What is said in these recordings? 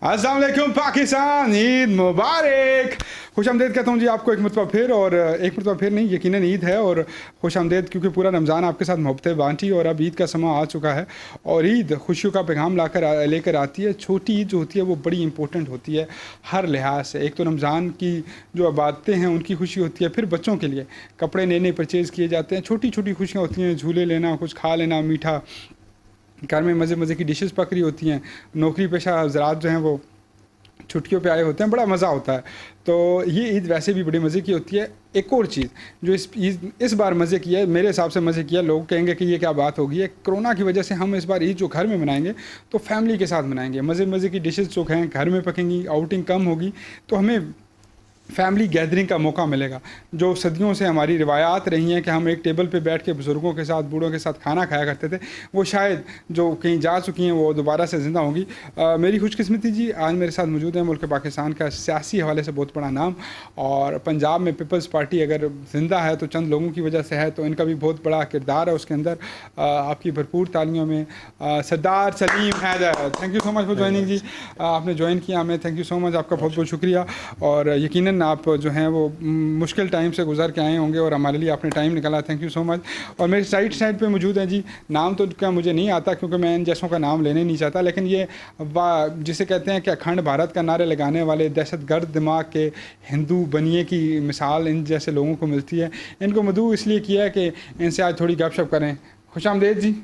अस्सलाम वालेकुम पाकिस्तान, ईद मुबारक। खुश आमदेद कहता हूँ जी आपको एक मरतबा फिर, और एक मरतबा फिर नहीं, यकीनन ईद है और खुश आमदेद, क्योंकि पूरा रमज़ान आपके साथ मोहब्बतें बांटी और अब ईद का समा आ चुका है और ईद खुशियों का पैगाम लेकर आती है। छोटी ईद जो होती है वो बड़ी इंपॉर्टेंट होती है हर लिहाज से। एक तो रमज़ान की जो इबादतें हैं उनकी खुशी होती है, फिर बच्चों के लिए कपड़े नए नए परचेज़ किए जाते हैं, छोटी छोटी खुशियाँ होती हैं, झूले लेना, कुछ खा लेना, मीठा, घर में मज़े मज़े की डिशेस पक रही होती हैं, नौकरी पेशा हज़रात जो हैं वो छुट्टियों पे आए होते हैं, बड़ा मज़ा होता है। तो ये ईद वैसे भी बड़ी मज़े की होती है। एक और चीज़ जो इस बार मज़े की है, मेरे हिसाब से मज़े की है, लोग कहेंगे कि ये क्या बात होगी, है कोरोना की वजह से हम इस बार ईद जो घर में मनाएंगे तो फैमिली के साथ मनाएंगे, मज़े मज़े की डिशेस जो हैं घर में पकेंगी, आउटिंग कम होगी, तो हमें फैमिली गैदरिंग का मौका मिलेगा। जो सदियों से हमारी रिवायात रही हैं कि हम एक टेबल पे बैठ के बुज़ुर्गों के साथ, बूढ़ों के साथ खाना खाया करते थे, वो शायद जो कहीं जा चुकी हैं वो दोबारा से ज़िंदा होंगी। मेरी खुशकिस्मती जी, आज मेरे साथ मौजूद है मुल्क पाकिस्तान का सियासी हवाले से बहुत बड़ा नाम, और पंजाब में पीपल्स पार्टी अगर ज़िंदा है तो चंद लोगों की वजह से है, तो इनका भी बहुत बड़ा किरदार है उसके अंदर। आपकी भरपूर तालियों में Sardar Salim Haider, thank you so much for joining ji. आपने ज्वाइन किया हमें, थैंक यू सो मच, आपका बहुत बहुत शुक्रिया। और यकीनन आप जो हैं वो मुश्किल टाइम से गुजर के आए होंगे और हमारे लिए आपने टाइम निकाला, थैंक यू सो मच। और मेरी साइड पे मौजूद हैं जी, नाम तो क्या मुझे नहीं आता क्योंकि मैं इन जैसों का नाम लेने नहीं चाहता, लेकिन ये जिसे कहते हैं कि अखंड भारत का नारे लगाने वाले दहशतगर्द दिमाग के हिंदू बनिए की मिसाल इन जैसे लोगों को मिलती है। इनको मधु इसलिए किया है कि इनसे आज थोड़ी गपशप करें। खुश आमदेद जी।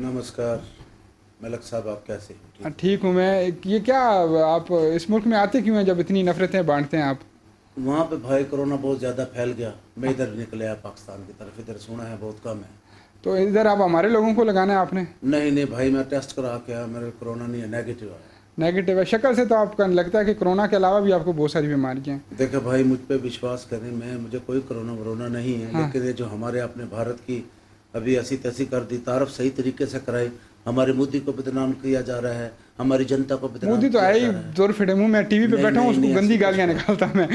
नमस्कार मलक साहब, आप कैसे हैं? ठीक हूँ मैं। ये क्या आप इस मुल्क में आते क्यों हैं जब इतनी नफरतें बांटते हैं आप? वहाँ पे भाई कोरोना बहुत ज़्यादा फैल गया, मैं इधर निकले आया पाकिस्तान की तरफ। इधर सुना है बहुत कम है, तो इधर आप हमारे लोगों को लगाना है आपने? नहीं भाई, मैं टेस्ट करा के आया, मेरे कोरोना नहीं है, नेगेटिव है। नेगेटिव है? शक्ल से तो आपका लगता है कि कोरोना के अलावा भी आपको बहुत सारी बीमारियाँ हैं। देखो भाई, मुझ पे विश्वास करें, मुझे कोई कोरोना नहीं है। हाँ। लेकिन ये जो हमारे अपने भारत की अभी ऐसी तैसी कर दी, तारफ सही तरीके से कराई, हमारे मोदी को बदनाम किया जा रहा है, हमारी जनता को बदनाम। मोदी तो है ही जोर फिटे मुँह, मैं टीवी पे बैठा हूँ उसको गंदी गालियाँ निकालता मैं।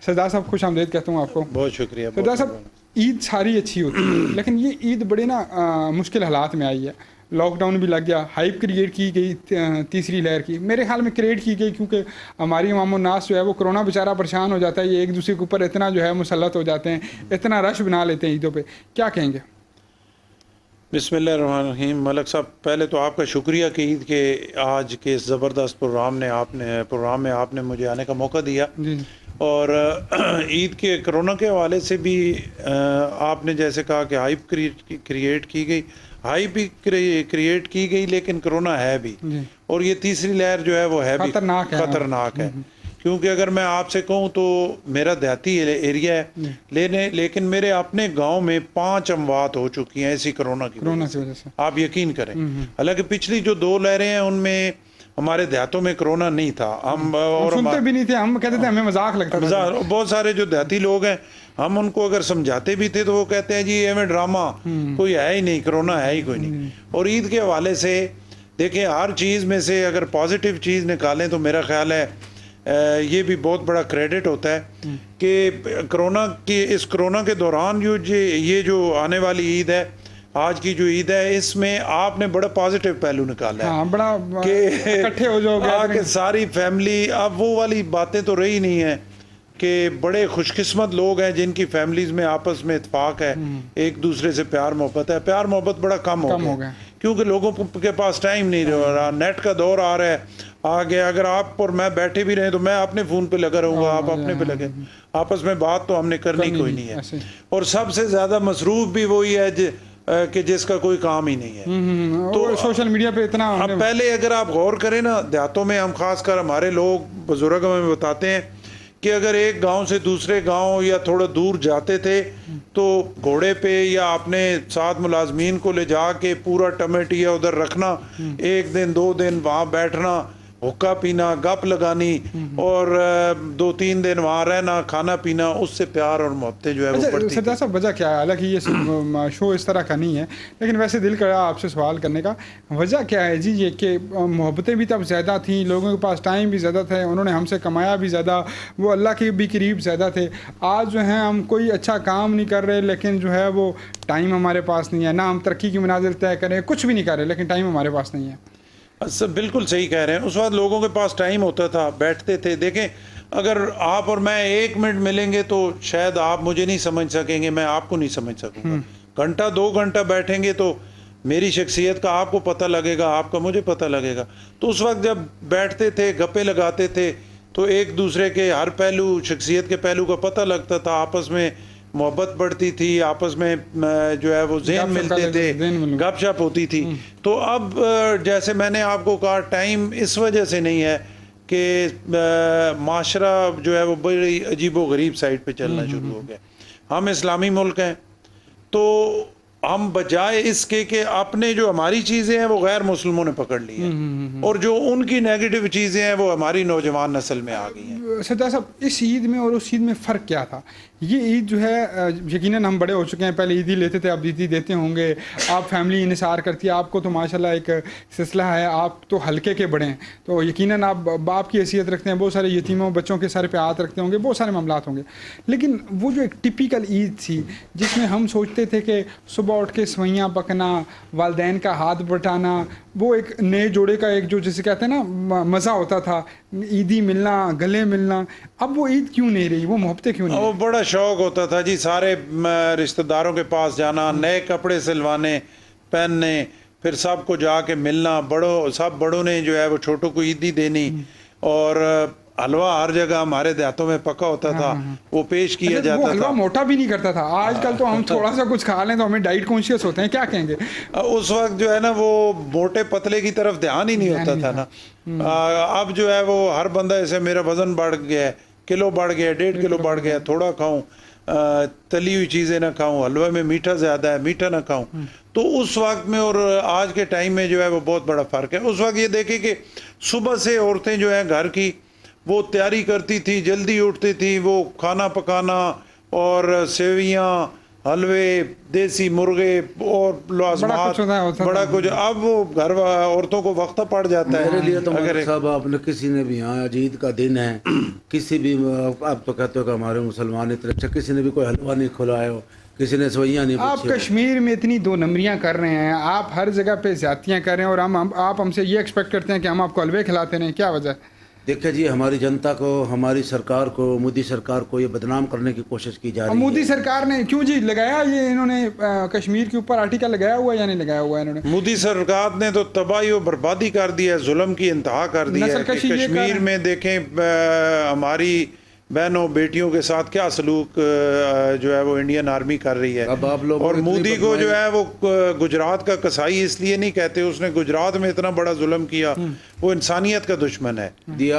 सरदार साहब खुश आमदेद कहता हूँ आपको। बहुत शुक्रिया सरदार साहब, ईद सारी अच्छी होती है लेकिन ये ईद बड़े ना मुश्किल हालात में आई है। लॉकडाउन भी लग गया, हाइप क्रिएट की गई तीसरी लहर की, मेरे ख्याल में क्रिएट की गई क्योंकि हमारी अवाम नास जो है वो कोरोना बेचारा परेशान हो जाता है, ये एक दूसरे के ऊपर इतना जो है मुसल्लत हो जाते हैं, इतना रश बना लेते हैं ईदों पे, क्या कहेंगे? बिस्मिल्लाहिर्रहमानिर्रहीम। मलक साहब, पहले तो आपका शुक्रिया कि ईद के आज के इस ज़बरदस्त प्रोग्राम में आपने मुझे आने का मौका दिया। और ईद के कोरोना के हवाले से भी आपने जैसे कहा कि हाइप क्रिएट की गई, हाइप भी क्रिएट की गई, लेकिन कोरोना है भी, और ये तीसरी लहर जो है वो है भी खतरनाक है। क्योंकि अगर मैं आपसे कहूँ तो मेरा देहाती एरिया है, लेकिन मेरे अपने गांव में 5 अमवात हो चुकी हैं ऐसी कोरोना की वजह से। आप यकीन करें, हालांकि पिछली जो 2 लहरें हैं उनमें हमारे देहातों में कोरोना नहीं था, हम और सुनते भी नहीं थे, हम कहते थे हमें मजाक लगता था। बहुत सारे जो देहाती लोग हैं, हम उनको अगर समझाते भी थे तो वो कहते हैं जी ये में ड्रामा, कोई है ही नहीं, कोरोना है ही कोई नहीं। और ईद के हवाले से देखें, हर चीज़ में से अगर पॉजिटिव चीज़ निकालें तो मेरा ख्याल है ये भी बहुत बड़ा क्रेडिट होता है कि कोरोना के दौरान ये जो आने वाली ईद है, आज की जो ईद है, इसमें आपने बड़ा पॉजिटिव पहलू निकाला है। हाँ, बड़ा कि इकट्ठे हो जाओगे सारी फैमिली। अब वो वाली बातें तो रही नहीं है कि बड़े खुशकिस्मत लोग हैं जिनकी फैमिलीज में आपस में इत्फाक है, एक दूसरे से प्यार मोहब्बत है। प्यार मोहब्बत बड़ा कम हो गया क्योंकि लोगों के पास टाइम नहीं रहा, नेट का दौर आ रहा है, आ गया। अगर आप और मैं बैठे भी रहे तो मैं अपने फ़ोन पे लगा रहूँगा, आप अपने पे लगे, आपस में बात तो हमने करनी कोई नहीं है। और सबसे ज़्यादा मसरूफ़ भी वही है कि जिसका कोई काम ही नहीं है। तो सोशल मीडिया पे इतना। अब पहले अगर आप गौर करें ना, देहातों में हम खासकर हमारे लोग बुजुर्ग हमें बताते हैं कि अगर एक गांव से दूसरे गांव या थोड़ा दूर जाते थे तो घोड़े पे या अपने साथ मुलाजमीन को ले जाके पूरा टमेटिया उधर रखना, 1 दिन 2 दिन वहाँ बैठना, हुक्का पीना, गप लगानी, और 2-3 दिन वहाँ रहना, खाना पीना, उससे प्यार और मोहब्बतें जो है वो बढ़ती। सरदार साहब, वजह क्या है? हालांकि ये शो इस तरह का नहीं है, लेकिन वैसे दिल करा आपसे सवाल करने का। वजह क्या है जी ये कि मोहब्बतें भी तब ज़्यादा थी, लोगों के पास टाइम भी ज़्यादा था, उन्होंने हमसे कमाया भी ज़्यादा, वो अल्लाह के भी करीब ज़्यादा थे। आज जो है हम कोई अच्छा काम नहीं कर रहे, लेकिन जो है वो टाइम हमारे पास नहीं है, ना हम तरक्की की मनाजिल तय करें, कुछ भी नहीं कर रहे, लेकिन टाइम हमारे पास नहीं है। सब बिल्कुल सही कह रहे हैं। उस वक्त लोगों के पास टाइम होता था, बैठते थे। देखें, अगर आप और मैं 1 मिनट मिलेंगे तो शायद आप मुझे नहीं समझ सकेंगे, मैं आपको नहीं समझ सकूंगा। घंटा 2 घंटा बैठेंगे तो मेरी शख्सियत का आपको पता लगेगा, आपका मुझे पता लगेगा। तो उस वक्त जब बैठते थे, गप्पे लगाते थे, तो एक दूसरे के हर पहलू, शख्सियत के पहलू का पता लगता था, आपस में मोहब्बत बढ़ती थी, आपस में जो है वो ज़हन मिलते थे, गपशप होती थी। तो अब जैसे मैंने आपको कहा, टाइम इस वजह से नहीं है कि माशरा जो है वो बड़ी अजीबो गरीब साइड पे चलना शुरू हो गया। हम इस्लामी मुल्क हैं, तो हम बजाय इसके कि अपने जो हमारी चीज़ें हैं वो गैर मुस्लिमों ने पकड़ ली हैं, और जो उनकी नेगेटिव चीज़ें हैं वो हमारी नौजवान नस्ल में आ गई हैं। सरदार साहब, इस ईद में और उस ईद में फ़र्क क्या था? ये ईद जो है, यकीनन हम बड़े हो चुके हैं, पहले ईदी लेते थे, अब ईदी देते होंगे। आप फैमिली इन्हिसार करती है, आपको तो माशाल्लाह एक सिलसिला है, आप तो हल्के के बड़े हैं, तो यकीनन आप बाप की हैसियत रखते हैं, बहुत सारे यतीमों बच्चों के सर पे हाथ रखते होंगे, बहुत सारे मामलात होंगे। लेकिन वो जो एक टिपिकल ईद थी जिसमें हम सोचते थे कि सुबह उठ के सवैयाँ पकना, वालदैन का हाथ बटाना, वो एक नए जोड़े का एक जो जिसे कहते हैं ना मज़ा होता था, ईदी मिलना, गले मिलना, अब वो ईद क्यों नहीं रही? वो मोहब्बतें क्यों नहीं? वो बड़ा शौक होता था जी, सारे रिश्तेदारों के पास जाना, नए कपड़े सिलवाने, पहनने, फिर सबको जाके मिलना, सब बड़ों ने जो है वो छोटों को ईदी देनी, और हलवा हर जगह हमारे देहातों में पका होता था, वो पेश किया जाता वो हलवा था। मोटा भी नहीं करता था। आजकल तो हम थोड़ा सा कुछ खा लें तो हमें डाइट कॉन्शियस होते हैं, क्या कहेंगे? उस वक्त जो है ना वो मोटे पतले की तरफ ध्यान ही नहीं होता था ना। अब जो है वो हर बंदा, ऐसे मेरा वजन बढ़ गया है, किलो बढ़ गया, 1.5 किलो बढ़ गया, थोड़ा खाऊं, तली हुई चीज़ें ना खाऊं, हलवे में मीठा ज़्यादा है, मीठा ना खाऊं। तो उस वक्त में और आज के टाइम में जो है वो बहुत बड़ा फ़र्क है। उस वक्त ये देखें कि सुबह से औरतें जो है घर की वो तैयारी करती थी, जल्दी उठती थी, वो खाना पकाना और सेवियाँ, हलवे, देसी मुर्गे और लाजमात, बड़ा कुछ। अब वो घर औरतों को वक्त पड़ जाता है। मेरे लिए तो अगर साहब आपने किसी ने भी, यहाँ ईद का दिन है, किसी भी, आप तो कहते हो कि हमारे मुसलमान इतने अच्छा, किसी ने भी कोई हलवा नहीं खुलाया हो, किसी ने सवैयाँ नहीं आप पूछी हो। कश्मीर में इतनी 2 नंबरियाँ कर रहे हैं, आप हर जगह पे ज्यादतियाँ कर रहे हैं, और आप हमसे ये एक्सपेक्ट करते हैं कि हम आपको हलवे खिलाते रहें, क्या वजह है? देखिए जी, हमारी जनता को, हमारी सरकार को, मोदी सरकार को ये बदनाम करने की कोशिश की जा रही है। मोदी सरकार ने क्यों जी लगाया ये, इन्होंने कश्मीर के ऊपर आर्टिकल लगाया हुआ है या नहीं लगाया हुआ है इन्होंने? मोदी सरकार ने तो तबाही और बर्बादी कर दी है, जुल्म की इंतहा कर दी है। कश्मीर में देखें हमारी बहनों बेटियों के साथ क्या सलूक जो है वो इंडियन आर्मी कर रही है। अब आप लोग, और मोदी को जो है वो गुजरात का कसाई इसलिए नहीं कहते, उसने गुजरात में इतना बड़ा जुल्म किया, वो इंसानियत का दुश्मन है,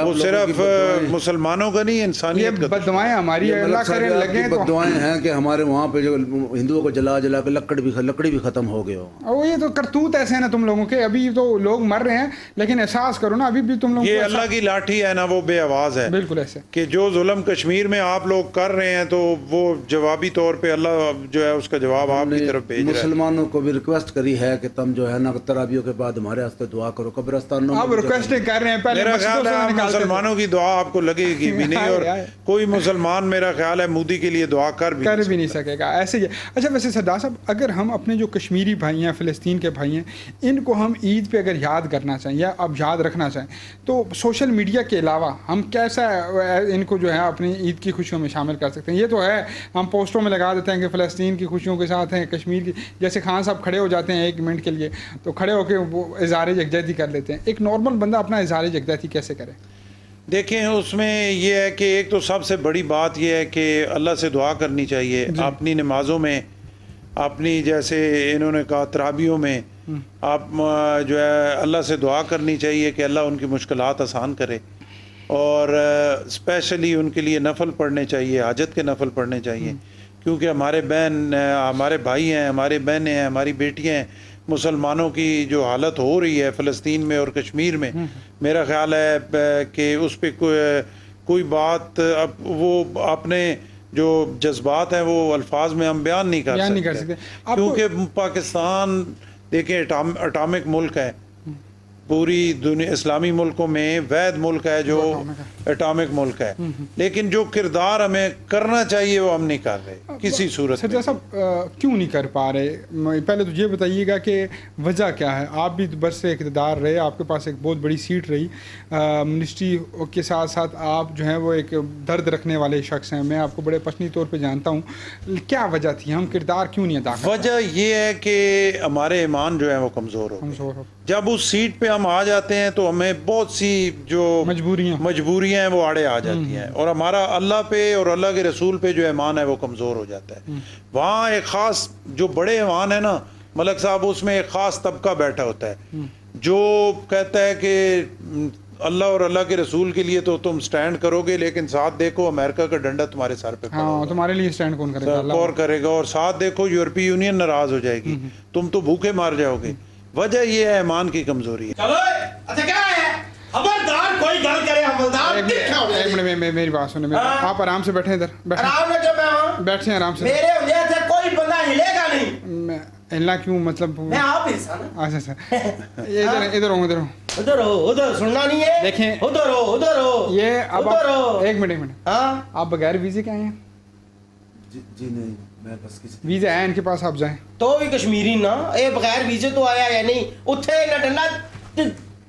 वो सिर्फ मुसलमानों का नहीं, इंसानियत का बददुआएं हमारी अल्लाह करे लगे तो बददुआएं हैं कि हमारे वहाँ पे जो हिंदुओं को जला जला के लकड़ी भी खत्म हो गए हो। वो ये तो करतूत ऐसे है ना तुम लोगों के, अभी तो लोग मर रहे हैं लेकिन एहसास करो ना, अभी भी तुम लोग, ये अल्लाह की लाठी है ना, वो बेआवाज है। बिल्कुल ऐसे कि जो जुल्म कश्मीर में आप लोग कर रहे हैं, तो वो जवाबी तौर पे अल्लाह जो है उसका जवाब आपकी तरफ भेज रहा है। मुसलमानों को भी रिक्वेस्ट करी है कि तुम जो है ना तरावियों के बाद हमारे वास्ते दुआ करो, कब्रिस्तानों में। आप रिक्वेस्ट कर रहे हैं, पहले मेरा ख्याल है मुसलमानों की दुआ आपको लगेगी भी नहीं, और कोई मुसलमान मेरा ख्याल है मोदी के लिए दुआ कर भी नहीं सकेगा, ऐसे ही है। अच्छा, वैसे सरदार साहब, अगर हम अपने जो कश्मीरी भाई हैं, फ़िलिस्तीन के भाई हैं, इनको हम ईद पे अगर याद करना चाहें या अब याद रखना चाहें, तो सोशल मीडिया के अलावा हम कैसा इनको जो है अपनी ईद की खुशियों में शामिल कर सकते हैं? ये तो है, हम पोस्टरों में लगा देते हैं कि फ़लस्तीन की खुशियों के साथ हैं, कश्मीर की, जैसे खान साहब खड़े हो जाते हैं 1 मिनट के लिए, तो खड़े होकर वो इज़हार यकजहती कर लेते हैं। एक नॉर्मल बंदा अपना इज़हार यकजहती कैसे करे? देखें, उसमें यह है कि एक तो सबसे बड़ी बात यह है कि अल्लाह से दुआ करनी चाहिए अपनी नमाज़ों में, अपनी जैसे इन्होंने कहा तराबियों में, आप जो है अल्लाह से दुआ करनी चाहिए कि अल्लाह उनकी मुश्किलात आसान करे, और स्पेशली उनके लिए नफल पढ़ने चाहिए, हाजत के नफल पढ़ने चाहिए, क्योंकि हमारे भाई हैं, हमारे बहनें हैं, हमारी बेटियां हैं, मुसलमानों की जो हालत हो रही है फ़लस्तीन में और कश्मीर में, मेरा ख्याल है कि उस पर कोई बात, अब वो अपने जो जज्बात हैं वो अल्फाज में हम बयान नहीं कर सकते। क्योंकि पाकिस्तान देखें अटामिक मुल्क है, पूरी दुनिया इस्लामी मुल्कों में वैध मुल्क है जो एटॉमिक मुल्क है, लेकिन जो किरदार हमें करना चाहिए वो हम नहीं कर रहे किसी सूरत में। सज्जाद साहब क्यों नहीं कर पा रहे? पहले तो ये बताइएगा कि वजह क्या है। आप भी बरस इक़्तिदार रहे, आपके पास एक बहुत बड़ी सीट रही, मिनिस्ट्री के साथ साथ आप जो हैं वो एक दर्द रखने वाले शख्स हैं, मैं आपको बड़े पर्सनली तौर पे जानता हूँ। क्या वजह थी, हम किरदार क्यों नहीं अदा कर? वजह ये है कि हमारे ईमान जो है वो कमज़ोर हो। जब उस सीट पे हम आ जाते हैं तो हमें बहुत सी जो मजबूरियां हैं वो आड़े आ जाती हैं, और हमारा अल्लाह पे और अल्लाह के रसूल पे जो ईमान है वो कमज़ोर हो जाता है। वहाँ एक ख़ास जो बड़े ईमान है ना मलक साहब, उसमें एक ख़ास तबका बैठा होता है जो कहता है कि अल्लाह और अल्लाह के रसूल के लिए तो तुम स्टैंड करोगे, लेकिन साथ देखो अमेरिका का डंडा तुम्हारे सर पे पड़ा होगा। तुम्हारे लिए स्टैंड कौन करेगा? कौन करेगा। और साथ देखो यूरोपीय यूनियन नाराज हो जाएगी, तुम तो भूखे मार जाओगे। वजह यह है ईमान की कमजोरी है। चलो अच्छा क्या है, खबरदार कोई गल करे हवलदार। एक मिनट मेरी बात सुने, आप आराम से बैठे इधर, आराम से मैं बैठे आराम से। मेरे होने से कोई बंदा हिलेगा नहीं। हिलना क्यों, मतलब मैं आप हिलसा ना। अच्छा इधर इधर हो उधर हो, उधर सुनना नहीं है। देखें उधर हो ये अब एक मिनट हाँ आप बगैर वीजे के आए हैं? जी नहीं, मैं बस किसी वीजा है इनके पास, आप जाएं। तो भी कश्मीरी ना, ये बगैर वीजे तो आया या नहीं? उठे ना डंडा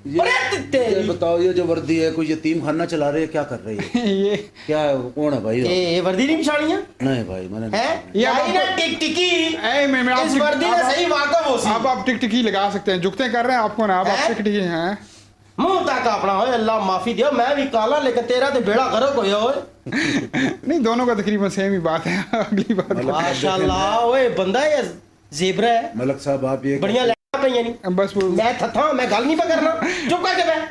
ये बताओ, ये जो वर्दी है कोई यतीम खाना चला रही है, क्या कर रही है? ये क्या है, कौन है भाई? ये वर्दी नहीं बिछानी है? नहीं भाई मैंने है ये आई ना टिकटिकी इस वर्दी में सही वाकफ हो सी। अब आप टिकटिकी लगा सकते हैं, जुगते कर रहे हैं आपको ना, अब आप टिकटिकी हैं। मुंह तक अपना हो, अल्लाह माफी दियो, मैं भी काला लेकिन तेरा तो बेड़ा गर्क होया होए। नहीं, दोनों का तकरीबन सेम ही बात है। अगली बात माशाल्लाह, ओए बंदा ये ज़ेब्रा है। मलक साहब आप ये बढ़िया बस मैं थथा, मैं गल नहीं करना, चुप करके बैठ,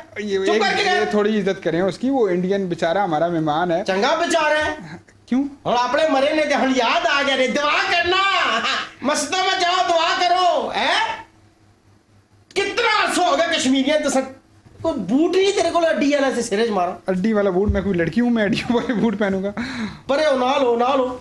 चुप करके बैठ। थोड़ी इज्जत करें उसकी, वो इंडियन बेचारा हमारा मेहमान है। चंगा बेचारा है क्यों? और अपने मरे ने हम याद आ गया रे, दुआ करना मस्जिदों में जाओ, दुआ करो। है कितना अर्सा हो गया कश्मीरियन तो कोई बूट नहीं तेरे को अड्डी वाला से सिरे मारा? अड्डी वाला बूट? मैं कोई लड़की हूँ मैं अड्डी वाले बूट पहनूंगा? परे हो ना लो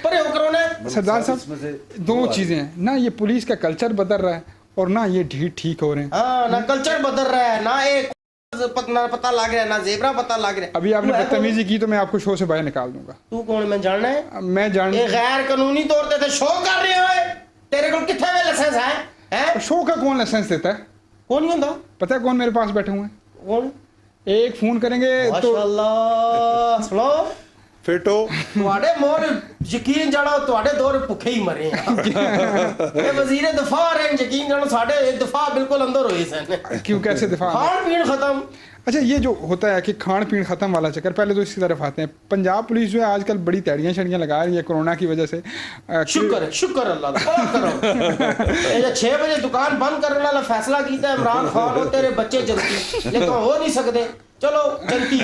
परे हो करो ना। सरदार साहब दो चीजें हैं ना, ये पुलिस का कल्चर बदल रहा है और ना ये ठीक हो रहे हैं। हाँ, ना कल्चर बदल रहा है, ना एक पता लग रहा है, ना ज़ेब्रा पता लग रहा है। अभी आपने बदतमीजी की तो मैं आपको शो से बाहर निकाल दूंगा। तू कौन मैं जानना है? मैं जान गैर कानूनी तौर पे शो कर रहे हो, तेरे को कितने में लाइसेंस है? शो का कौन लाइसेंस देता है? कौन नहीं होता? पता है कौन मेरे पास बैठे हुए हैं? कौन? एक फोन करेंगे तो माशाल्लाह सुनो फिटो ਤੁਹਾਡੇ ਮੋਰ ਯਕੀਨ ਜਾਣਾ ਤੁਹਾਡੇ ਦੌਰ ਭੁੱਖੇ ਹੀ ਮਰੇ ਆ। ਇਹ ਵਜ਼ੀਰ ਦਫਾ ਰਹੇ ਯਕੀਨ ਜਾਣਾ ਸਾਡੇ ਦਫਾ ਬਿल्कुल अंदर ਹੋਏ ਸਨ। क्यों कैसे दिफा? खान पीन खत्म। अच्छा, ये जो होता है कि खान पीन खत्म वाला चक्कर, पहले तो इसकी तरफ आते हैं। पंजाब पुलिस जो है आजकल बड़ी तैयारियां शड़ियां लगा रही है कोरोना की वजह से। शुक्र अल्लाह का करो। ये 6 बजे दुकान बंद करने वाला फैसला किया है इमरान खान और तेरे बच्चे जल्दी, लेकिन हो नहीं सकते। चलो जल्दी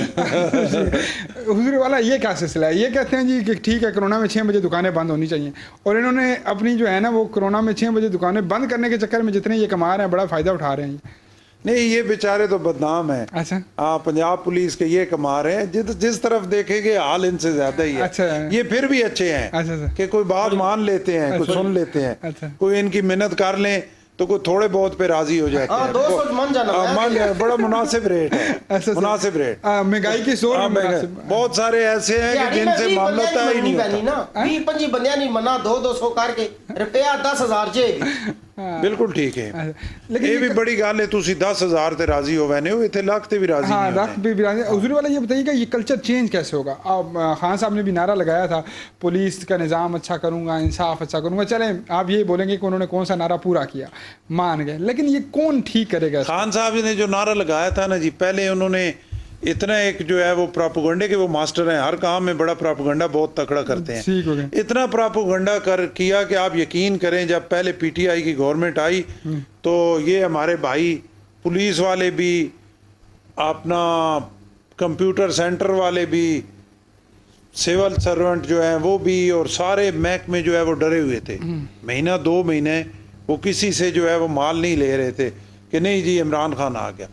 हुजूर वाला ये क्या सिलसिला है? ये कहते हैं जी कि ठीक है कोरोना में 6 बजे दुकानें बंद होनी चाहिए, और इन्होंने अपनी जो है ना वो कोरोना में 6 बजे दुकानें बंद करने के चक्कर में जितने ये कमा रहे हैं बड़ा फ़ायदा उठा रहे हैं। नहीं, ये बेचारे तो बदनाम है। अच्छा हाँ, पंजाब पुलिस के ये कमा रहे हैं, जिस तरफ देखेंगे हाल इनसे ज्यादा ही है। अच्छा ये फिर भी अच्छे हैं। अच्छा कि कोई बात मान लेते हैं, कुछ सुन लेते हैं। अच्छा। कोई इनकी मिन्नत कर लें तो कोई थोड़े बहुत पे राजी हो जाते हैं। 200 मन जाना बड़ा मुनासिब रेट है। मुनासिब रेट, महंगाई के जोर में बहुत सारे ऐसे हैं कि जिनसे मामला तय ही नहीं होता। 20-25 बंदियां नहीं मना 200 करके रुपया 10,000 जेब। बिल्कुल ठीक है, लेकिन ये भी बड़ी गल है। तुसी 10,000 ते राजी हो वैने हो, इतने लाख ते भी राजी हाँ, नहीं लाख भी राजी। हुजूर वाला ये बताइएगा ये कल्चर चेंज कैसे होगा? अब खान साहब ने भी नारा लगाया था पुलिस का निज़ाम अच्छा करूंगा, इंसाफ अच्छा करूंगा। चलें आप ये बोलेंगे कि उन्होंने कौन सा नारा पूरा किया, मान गए, लेकिन ये कौन ठीक करेगा? खान साहब ने जो नारा लगाया था ना जी, पहले उन्होंने इतना एक जो है वो प्रोपेगेंडे के वो मास्टर हैं, हर काम में बड़ा प्रोपेगेंडा बहुत तकड़ा करते हैं। ठीक हो गया। इतना प्रोपेगेंडा किया कि आप यकीन करें, जब पहले पीटीआई की गवर्नमेंट आई तो ये हमारे भाई पुलिस वाले भी, अपना कंप्यूटर सेंटर वाले भी, सिविल सर्वेंट जो है वो भी, और सारे महकमे जो है वो डरे हुए थे। महीना 2 महीने वो किसी से जो है वो माल नहीं ले रहे थे कि नहीं जी इमरान खान आ गया।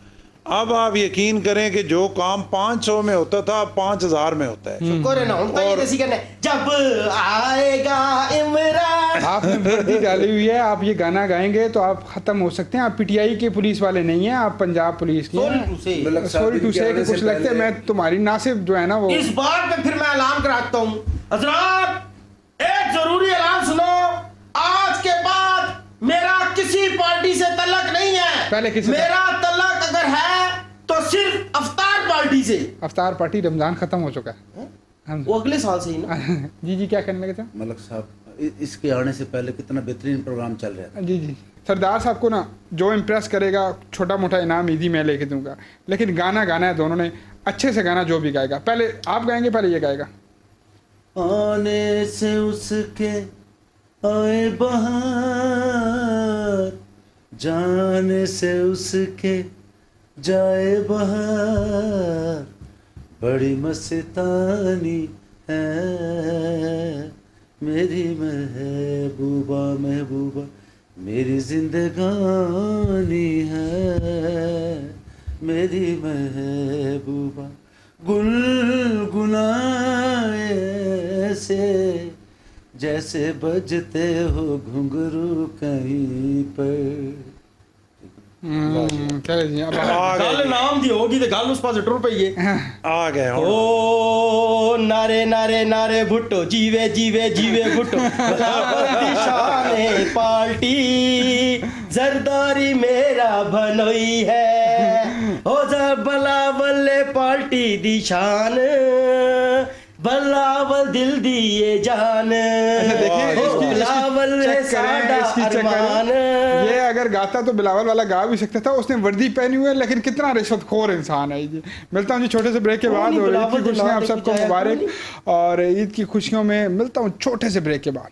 अब आप यकीन करें कि जो काम 500 में होता था अब 5000 में होता है। शुक्र है ना, उनका ये जैसी कहना है, जब आएगा इमरान। आपने वर्दी डाली हुई है, आप ये गाना गाएंगे तो आप खत्म हो सकते हैं। आप पीटीआई के पुलिस वाले नहीं हैं, आप पंजाब पुलिस के Sorry हैं। to say। सॉरी टू से कुछ लगता है मैं तुम्हारी नासिब जो है ना वो इस बात पे फिर मैं ऐलान कराता हूँ, हजरात एक जरूरी ऐलान सुनो, आज के बाद मेरा किसी पार्टी से तल्लक नहीं है। पहले किसी मेरा तल्लक अगर है तो सिर्फ अफ्तार पार्टी से। अफ्तार पार्टी रमजान खत्म हो चुका है। हाँ वो अगले साल से ही ना। जी क्या कहने लगे थे? मलक साहब इसके आने से पहले कितना बेहतरीन प्रोग्राम चल रहा था। जी सरदार साहब को ना जो इम्प्रेस करेगा छोटा मोटा इनाम ईदी मैं लेके दूंगा, लेकिन गाना गाना है दोनों ने अच्छे से गाना, जो भी गाएगा। पहले आप गाएंगे पहले ये गाएगा? आने से उसके आए बहार, जाने से उसके जाए बहार, बड़ी मस्तानी है मेरी महबूबा महबूबा, मेरी जिंदगानी है मेरी महबूबा, गुनगुनाए से जैसे बजते हो घुंघरू कहीं पर। चले जी अब गल नाम दी होगी तो गल उस पास टुर पई है। आ गए हुण। ओ नारे नारे नारे भुट्टो जीवे जीवे जीवे भुट्टो, शाने पार्टी जरदारी मेरा भनोई है, ओ जर बलावले पार्टी दी शान, बल्लावल दिल दिए जान, बिलावल साडा अरमान। ये अगर गाता तो बिलावल वाला गा भी सकता था, उसने वर्दी पहनी हुई है, लेकिन कितना रिश्वतखोर इंसान है ये। मिलता हूँ जी छोटे से ब्रेक के बाद, और ईद की खुशियाँ आप सबको मुबारक, और ईद की खुशियों में मिलता हूँ छोटे से ब्रेक के बाद।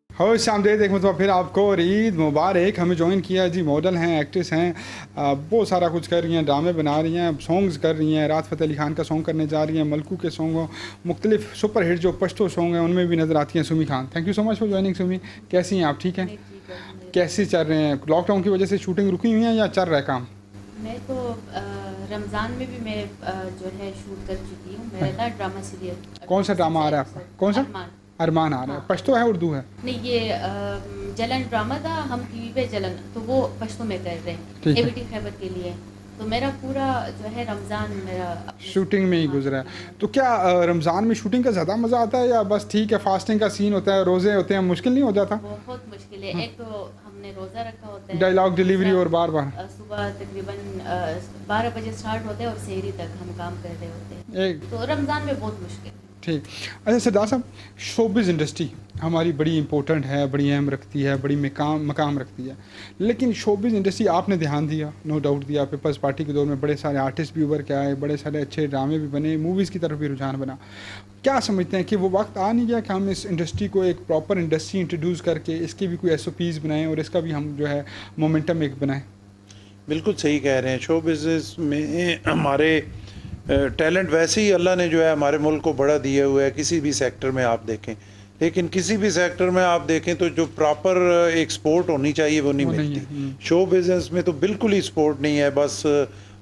हो शामदेद एक मतलब फिर आपको और ईद मुबारक। हमें ज्वाइन किया जी, मॉडल हैं, एक्ट्रेस हैं, बहुत सारा कुछ कर रही हैं, ड्रामे बना रही हैं, सॉन्ग्स कर रही हैं, राहत फ़तेह अली खान का सॉन्ग करने जा रही हैं, मलकू के सॉन्ग हो, मुख्तलिफ सुपर हिट जो पश्तो सॉन्ग हैं उनमें भी नज़र आती हैं Sumi Khan. Thank you so much for joining Sumi. कैसी हैं आप? ठीक हैं? कैसे चल रहे हैं? लॉकडाउन की वजह से शूटिंग रुकी हुई है या चल रहा है काम? मैं तो रमज़ान में भी मैं जो है शूट कर चुकी हूँ। मेरा था ड्रामा सीरियल। कौन सा ड्रामा आ रहा है आपका? कौन सा? अरमान आ रहा है। पश्तो है उर्दू है? नहीं, ये जलन ड्रामा था, हम टीवी पे जलन, तो वो पश्तो में कर रहे हैं एबीटी खैबर के लिए। तो मेरा पूरा जो है रमज़ान मेरा शूटिंग में ही गुजरा है। तो क्या रमज़ान में शूटिंग का ज़्यादा मज़ा आता है या बस ठीक है, फास्टिंग का सीन होता है, रोज़े होते हैं, मुश्किल नहीं हो जाता? बहुत मुश्किल है। एक तो हमने रोज़ा रखा होता है, डायलॉग डिलीवरी और बार बार सुबह तकरीबन 12 बजे स्टार्ट होते हैं और सहरी तक हम काम कर रहे होते हैं, तो रमज़ान में बहुत मुश्किल। ठीक। अच्छा सरदार साहब, शोबिज़ इंडस्ट्री हमारी बड़ी इंपॉर्टेंट है, बड़ी अहम रखती है, बड़ी मकाम रखती है, लेकिन शोबिज़ इंडस्ट्री आपने ध्यान दिया, नो डाउट दिया। पीपल्स पार्टी के दौर में बड़े सारे आर्टिस्ट भी उभर के आए, बड़े सारे अच्छे ड्रामे भी बने, मूवीज़ की तरफ भी रुझान बना। क्या समझते हैं कि वो वक्त आ नहीं गया कि हम इस इंडस्ट्री को एक प्रॉपर इंडस्ट्री इंट्रोड्यूस करके इसकी भी कोई SOPs बनाएं और इसका भी हम जो है मोमेंटम एक बनाएं? बिल्कुल सही कह रहे हैं। शो बिज़नेस में हमारे टैलेंट वैसे ही अल्लाह ने जो है हमारे मुल्क को बड़ा दिया हुआ है, किसी भी सेक्टर में आप देखें, लेकिन किसी भी सेक्टर में आप देखें तो जो प्रॉपर एक स्पोर्ट होनी चाहिए वो नहीं मिलती। शो बिज़नेस में तो बिल्कुल ही स्पोर्ट नहीं है, बस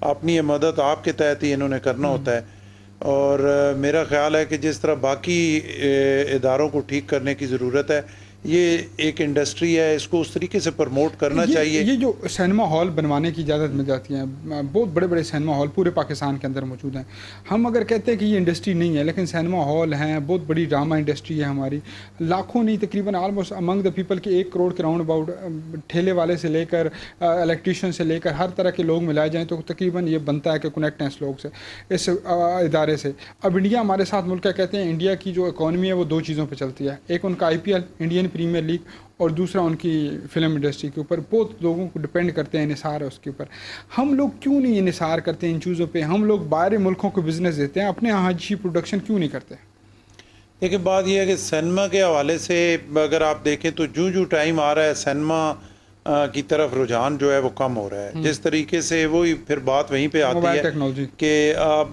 अपनी मदद आपके तहत ही इन्होंने करना होता है। और मेरा ख्याल है कि जिस तरह बाकी इदारों को ठीक करने की ज़रूरत है, ये एक इंडस्ट्री है, इसको उस तरीके से प्रमोट करना चाहिए। ये जो सिनेमा हॉल बनवाने की इजाज़त मिल जाती है, बहुत बड़े बड़े सिनेमा हॉल पूरे पाकिस्तान के अंदर मौजूद हैं। हम अगर कहते हैं कि ये इंडस्ट्री नहीं है, लेकिन सिनेमा हॉल हैं, बहुत बड़ी ड्रामा इंडस्ट्री है हमारी। लाखों नहीं, तकरीबन आलमोस्ट अमंग द पीपल के 1 करोड़ के राउंड अबाउट, ठेले वाले से लेकर इलेक्ट्रीशियन से लेकर हर तरह के लोग मिलाए जाएँ तो तकरीबन ये बनता है कि कनेक्ट हैं इस लोग से, इस इदारे से। अब इंडिया हमारे साथ मुल्क है, कहते हैं इंडिया की जो इकॉनमी है वो 2 चीज़ों पे चलती है, एक उनका IPL इंडियन प्रीमियर लीग, और दूसरा उनकी फ़िल्म इंडस्ट्री के ऊपर। बहुत लोगों को डिपेंड करते हैं, इन्हिसार है उसके ऊपर। हम लोग क्यों नहीं इन्हिसार करते इन चीज़ों पे? हम लोग बाहरी मुल्कों को बिज़नेस देते हैं, अपने यहाँ अच्छी प्रोडक्शन क्यों नहीं करते? देखिए, बात यह है कि सिनेमा के हवाले से अगर आप देखें तो जो टाइम आ रहा है सिनेमा की तरफ रुझान जो है वो कम हो रहा है। जिस तरीके से वही फिर बात वहीं पे आती है कि अब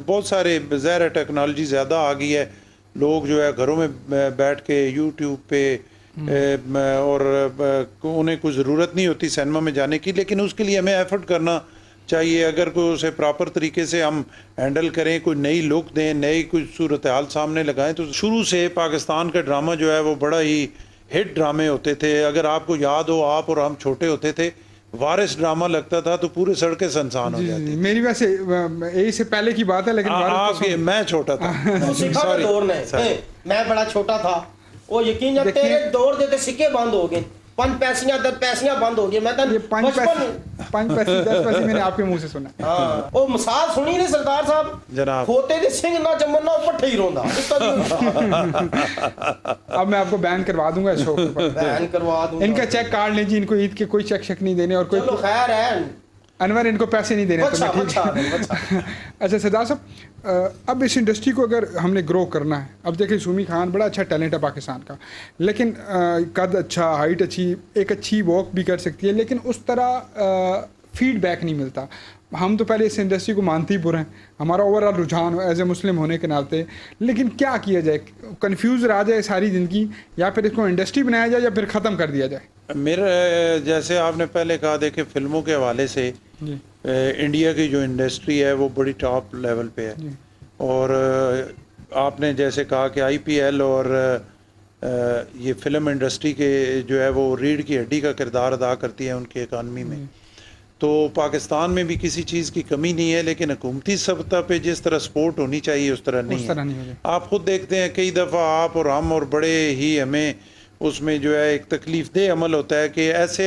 बहुत सारे ज़ाहिर टेक्नोलॉजी ज़्यादा आ गई है, लोग जो है घरों में बैठ के यूट्यूब पे और उन्हें कोई ज़रूरत नहीं होती सिनेमा में जाने की, लेकिन उसके लिए हमें एफर्ट करना चाहिए। अगर कोई उसे प्रॉपर तरीके से हम हैंडल करें, कोई नई लुक दें, नई कोई सूरत हाल सामने लगाएं, तो शुरू से पाकिस्तान का ड्रामा जो है वो बड़ा ही हिट ड्रामे होते थे। अगर आपको याद हो, आप और हम छोटे होते थे, वारिस ड्रामा लगता था तो पूरे सड़कें सुनसान हो जाती। मेरी वैसे यही से पहले की बात है, लेकिन आपके मैं छोटा था। सॉरी, मैं बड़ा छोटा था। वो यकीन जब तेरे दौर देते सिक्के बंद हो गए, 5 पैसियां 10 पैसियां बंद हो गए। मैं तो 5 पैसे 10 पैसे मैंने आपके मुंह से सुना। हाँ, वो मिसाल सुनी नहीं सरदार साहब जनाब, खोते दे सिंह ना जमन ना ऊपर ठई रोंदा। अब मैं आपको बैन करवा दूंगा इस शो पर। बैन करवा दूंगा। इनका चेक कार्ड लीजिए, इनको ईद के कोई चेक शक नहीं देने, और कोई चलो खैर है अनवर इनको पैसे नहीं देने। अच्छा, तो अच्छा सरदार साहब, अब इस इंडस्ट्री को अगर हमने ग्रो करना है, अब देखिए सुमी खान बड़ा अच्छा टैलेंट है पाकिस्तान का, लेकिन कद अच्छा, हाइट अच्छी, एक अच्छी वॉक भी कर सकती है, लेकिन उस तरह फीडबैक नहीं मिलता। हम तो पहले इस इंडस्ट्री को मानते ही बुरे हैं, हमारा ओवरऑल रुझान एज ए मुस्लिम होने के नाते, लेकिन क्या किया जाए? कंफ्यूज रह जाए सारी ज़िंदगी, या फिर इसको इंडस्ट्री बनाया जाए या फिर ख़त्म कर दिया जाए? मेरा जैसे आपने पहले कहा, देखे फिल्मों के हवाले से इंडिया की जो इंडस्ट्री है वो बड़ी टॉप लेवल पे है, और आपने जैसे कहा कि IPL और ये फिल्म इंडस्ट्री के जो है वो रीढ़ की हड्डी का किरदार अदा करती है उनकी इकानमी में। तो पाकिस्तान में भी किसी चीज़ की कमी नहीं है, लेकिन हुकूमती सतह पे जिस तरह सपोर्ट होनी चाहिए उस तरह नहीं है। आप खुद देखते हैं कई दफ़ा आप और हम और बड़े ही हमें उसमें जो है एक तकलीफ़ दे अमल होता है कि ऐसे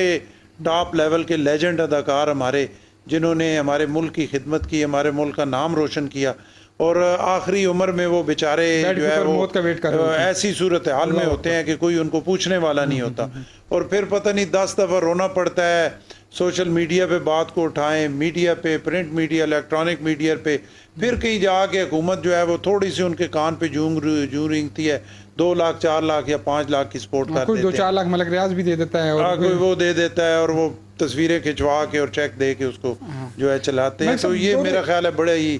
टॉप लेवल के लेजेंड अदाकार हमारे, जिन्होंने हमारे मुल्क की खिदमत की, हमारे मुल्क का नाम रोशन किया, और आखिरी उम्र में वो बेचारे जो है वो ऐसी सूरत हाल में होते हैं कि कोई उनको पूछने वाला नहीं होता, और फिर पता नहीं 10 दफ़ा रोना पड़ता है। सोशल मीडिया पे बात को उठाएं, मीडिया पे, प्रिंट मीडिया, इलेक्ट्रॉनिक मीडिया पे, फिर कहीं जाके हुकूमत जो है वो थोड़ी सी उनके कान पे जूं रेंगती है, 2 लाख 4 लाख या 5 लाख की सपोर्ट कर देते हैं। 2-4 लाख मलक रियाज भी दे देता है, और कोई वो दे देता है, और वो तस्वीरें खिंचवा के और चेक दे के उसको जो है चलाते हैं। तो ये मेरा ख्याल है बड़े ही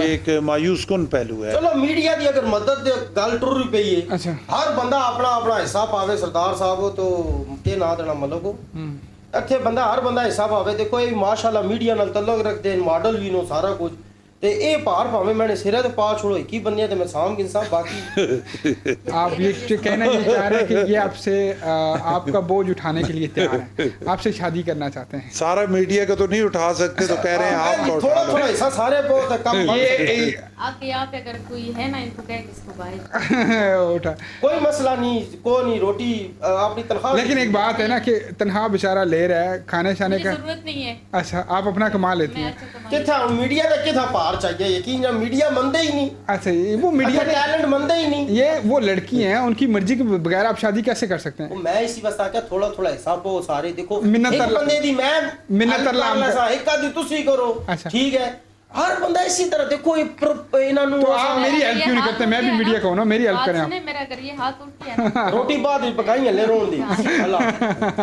एक मायूस कुन पहलू है। चलो मीडिया की अगर मदद गल टुर पई है, अच्छा, हर बंदा अपना अपना हिस्सा पावे। सरदार साहब तो के ना देना मतलब को ਇੱਥੇ ਬੰਦਾ ਹਰ ਬੰਦਾ ਹਿੱਸਾ ਪਾਵੇ। ਦੇਖੋ ਇਹ ਮਾਸ਼ਾਅੱਲਾ ਮੀਡੀਆ ਨਾਲ ਤਲਕ ਰੱਖਦੇ ਨੇ, ਮਾਡਲ ਵੀ ਨੂੰ ਸਾਰਾ ਕੁਝ, ਤੇ ਇਹ ਭਾਰ ਭਾਵੇਂ मैंने सिरे तो पा छोड़ो की बंदे तो मैं साम के इंसान बाकी। आप ये कहना ये चाह रहे हैं कि ये आपसे आपका बोझ उठाने के लिए तैयार है, आपसे शादी करना चाहते हैं? सारा मीडिया का तो नहीं उठा सकते, तो कह रहे हैं आप थोड़ा थोड़ा हिस्सा सारे बहुत कम। आपके यहाँ पे अगर कोई है ना, इनको कहे किसको बाहर उठा, कोई मसला नहीं, कोई नहीं, रोटी अपनी तनख्वाह। लेकिन एक बात है ना कि तनख्वाह बेचारा ले रहा है, खाने शाने का जरूरत नहीं है। अच्छा, आप अपना कमा लेती हैं। किथा मीडिया का किथा पार चाहिए, यकीन जब मीडिया मनते ही नहीं। अच्छा, वो मीडिया टैलेंट मनते ही नहीं। ये वो लड़की हैं, उनकी मर्जी के बगैर आप शादी कैसे कर सकते हैं? मैं इसी वास्ते क्या थोड़ा थोड़ा हिसाब हो सारे। देखो मिन्नत एक बंदे दी मैं मिन्नत अल्लाह एक आदि तुसी करो, अच्छा ठीक है, हर बंदा इसी तरह। देखो इन्हां नु तो आप मेरी हेल्प क्यों नहीं करते? मैं भी मीडिया का हूं ना, मेरी हेल्प करें आप। मेरा अगर ये हाथ उठ गया रोटी बाद पकाई ले रोन दी अल्लाह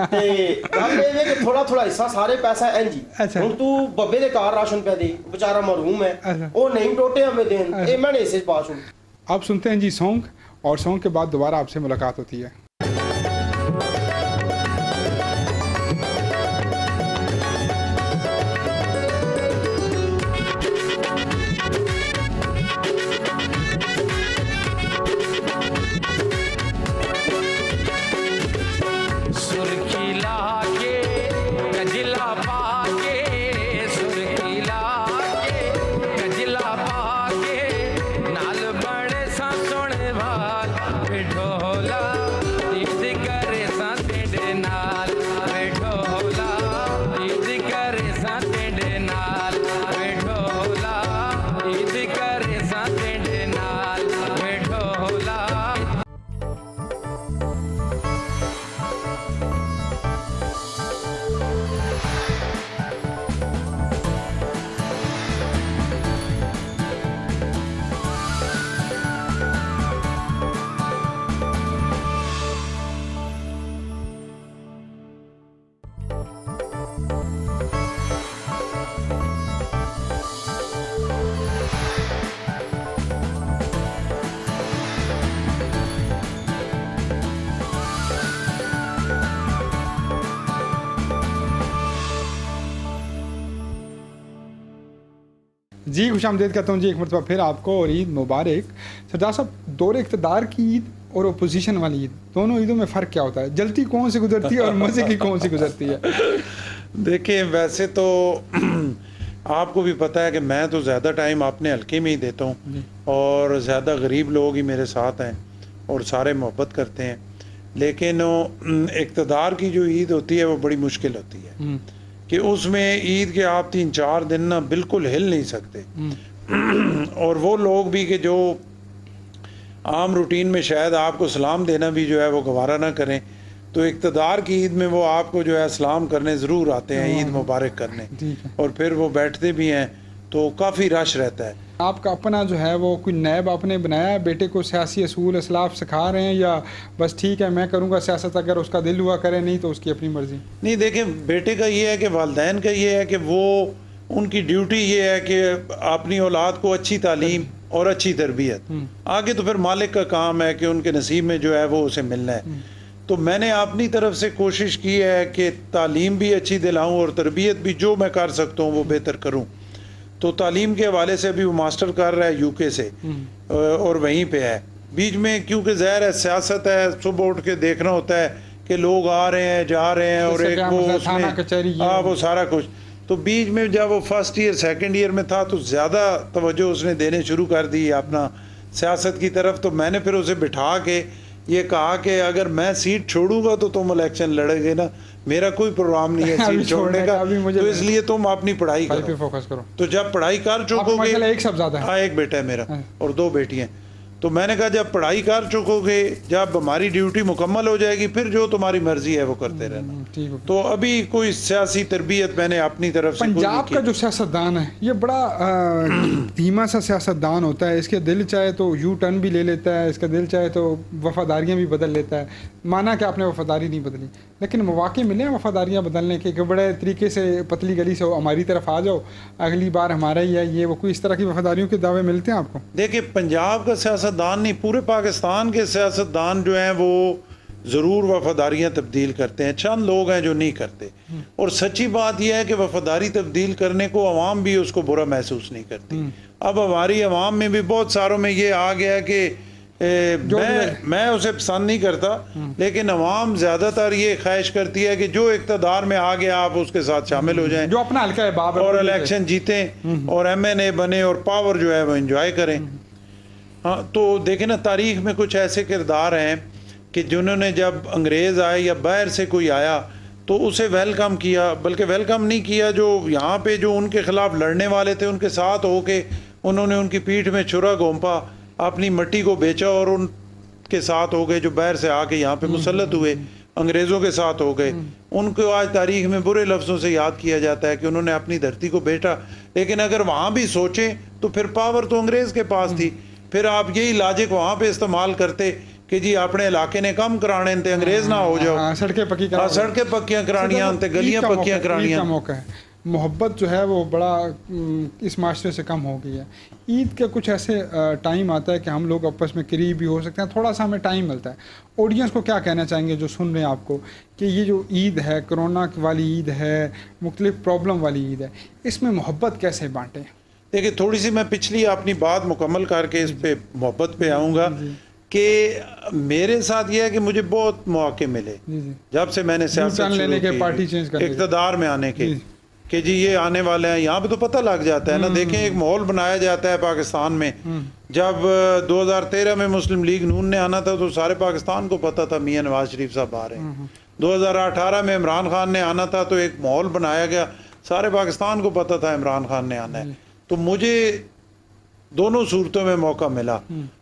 ते गल ये है कि थोड़ा थोड़ा हिस्सा सारे पैसा इंजी। अच्छा, हुन तू बब्बे दे कार राशन पे दे, बेचारा महरूम है, ओ नहीं टोटे हमें देन, ए मैंने इसे पास हूं। आप सुनते हैं जी सॉन्ग, और सॉन्ग के बाद दोबारा आपसे मुलाकात होती है। जी खुशामदीद कहता हूँ जी एक मरतबा फिर आपको और ईद मुबारक। सरदार साहब, दौर इक़्तिदार की ईद और अपोजिशन वाली ईद, दोनों ईदों में फ़र्क क्या होता है? जलती कौन सी गुजरती है और मज़े की कौन सी गुजरती है? देखिए वैसे तो आपको भी पता है कि मैं तो ज़्यादा टाइम अपने हल्के में ही देता हूँ और ज़्यादा गरीब लोग ही मेरे साथ हैं और सारे मोहब्बत करते हैं, लेकिन इक़्तिदार की जो ईद होती है वो बड़ी मुश्किल होती है कि उसमें ईद के आप 3-4 दिन ना बिल्कुल हिल नहीं सकते। और वो लोग भी कि जो आम रूटीन में शायद आपको सलाम देना भी जो है वो गवारा ना करें, तो इक़्तिदार की ईद में वो आपको जो है सलाम करने ज़रूर आते हैं, ईद मुबारक करने, और फिर वो बैठते भी हैं, तो काफ़ी रश रहता है। आपका अपना जो है वो कोई नैब आपने बनाया है, बेटे को सियासी असूल असलाफ सिखा रहे हैं, या बस ठीक है मैं करूँगा सियासत, अगर उसका दिल हुआ करे, नहीं तो उसकी अपनी मर्ज़ी? नहीं, देखें बेटे का ये है कि वालिदैन का ये है कि वो उनकी ड्यूटी ये है कि अपनी औलाद को अच्छी तालीम और अच्छी तरबियत, आगे तो फिर मालिक का काम है कि उनके नसीब में जो है वो उसे मिलना है। तो मैंने अपनी तरफ से कोशिश की है कि तालीम भी अच्छी दिलाऊं और तरबियत भी जो मैं कर सकता हूँ वो बेहतर करूँ। तो तालीम के हवाले से अभी वो मास्टर कर रहा है यूके से और वहीं पे है। बीच में क्योंकि ज़ाहिर है सियासत है, सुबह उठ के देखना होता है कि लोग आ रहे हैं जा रहे हैं और एक वो उसमें वो सारा कुछ। तो बीच में जब वो फर्स्ट ईयर सेकंड ईयर में था तो ज़्यादा तवज्जो उसने देने शुरू कर दी अपना सियासत की तरफ। तो मैंने फिर उसे बिठा के ये कहा कि अगर मैं सीट छोड़ूंगा तो तुम इलेक्शन लड़ेंगे ना, मेरा कोई प्रोग्राम नहीं है सीट छोड़ने का, तो इसलिए तुम अपनी पढ़ाई करो, फोकस करो। तो जब पढ़ाई कर चुकोगे, एक शब्द है, हाँ एक बेटा है मेरा और 2 बेटियां, तो मैंने कहा जब पढ़ाई कर चुकोगे, जब हमारी ड्यूटी मुकम्मल हो जाएगी, फिर जो तुम्हारी मर्जी है वो करते रहना। तो अभी कोई सियासी तरबियत मैंने अपनी तरफ से पंजाब का जो सियासतदान है ये बड़ा धीमा सा सियासतदान होता है, इसके दिल चाहे तो यू टर्न भी ले लेता है, इसका दिल चाहे तो वफादारियाँ भी बदल लेता है। माना कि आपने वफादारी नहीं बदली, लेकिन मौके मिले हैं वफादारियाँ बदलने के कि बड़े तरीके से पतली गली से हमारी तरफ आ जाओ, अगली बार हमारा ही है ये वो, कोई इस तरह की वफादारियों के दावे मिलते हैं आपको? देखिए पंजाब का सियासतदान नहीं, पूरे पाकिस्तान के सियासतदान जो हैं वो ज़रूर वफादारियाँ तब्दील करते हैं, चंद लोग हैं जो नहीं करते। और सच्ची बात यह है कि वफादारी तब्दील करने को अवाम भी उसको बुरा महसूस नहीं करती। अब हमारी अवाम में भी बहुत सारों में ये आ गया है कि मैं उसे पसंद नहीं करता, लेकिन अवाम ज़्यादातर ये ख्वाहिश करती है कि जो इक़्तिदार में आ गया आप उसके साथ शामिल हो जाएं, जो अपना हल्का है बाब और इलेक्शन जीतें और MNA बने और पावर जो है वो एंजॉय करें। हाँ, तो देखें ना तारीख में कुछ ऐसे किरदार हैं कि जिन्होंने जब अंग्रेज़ आए या बाहर से कोई आया तो उसे वेलकम किया, बल्कि वेलकम नहीं किया, जो यहाँ पे जो उनके ख़िलाफ़ लड़ने वाले थे उनके साथ होके उन्होंने उनकी पीठ में छुरा घोंपा, अपनी मिट्टी को बेचा और उनके साथ हो गए। जो बाहर से आके यहाँ पे मुसल्लत हुए अंग्रेज़ों के साथ हो गए, उनको आज तारीख में बुरे लफ्ज़ों से याद किया जाता है कि उन्होंने अपनी धरती को बेचा। लेकिन अगर वहाँ भी सोचें तो फिर पावर तो अंग्रेज़ के पास थी, फिर आप यही लॉजिक वहाँ पे इस्तेमाल करते कि जी अपने इलाके ने कम कराने ते अंग्रेज़ ना हो जाओ, सड़कें पक्की करानियाँ ते गलियाँ पक्कियाँ करानियाँ। मौका है, मोहब्बत जो है वो बड़ा इस माशरे से कम हो गई है। ईद के कुछ ऐसे टाइम आता है कि हम लोग आपस में करीब भी हो सकते हैं, थोड़ा सा हमें टाइम मिलता है। ऑडियंस को क्या कहना चाहेंगे जो सुन रहे हैं आपको कि ये जो ईद है, कोरोना वाली ईद है, मुख्तलिफ प्रॉब्लम वाली ईद है, इसमें मोहब्बत कैसे बांटें? देखिए थोड़ी सी मैं पिछली अपनी बात मुकम्मल करके इस पे मोहब्बत पे आऊँगा कि मेरे साथ ये है कि मुझे बहुत मौके मिले जब से मैंने सियासत लेने के, पार्टी चेंज करने, इक़्तिदार में आने के, कि जी ये आने वाले हैं, यहाँ पे तो पता लग जाता है ना। देखें एक माहौल बनाया जाता है पाकिस्तान में। जब 2013 में मुस्लिम लीग नून ने आना था तो सारे पाकिस्तान को पता था मियां नवाज शरीफ साहब आ रहे हैं। 2018 में इमरान खान ने आना था तो एक माहौल बनाया गया, सारे पाकिस्तान को पता था इमरान खान ने आना है। तो मुझे दोनों सूरतों में मौका मिला,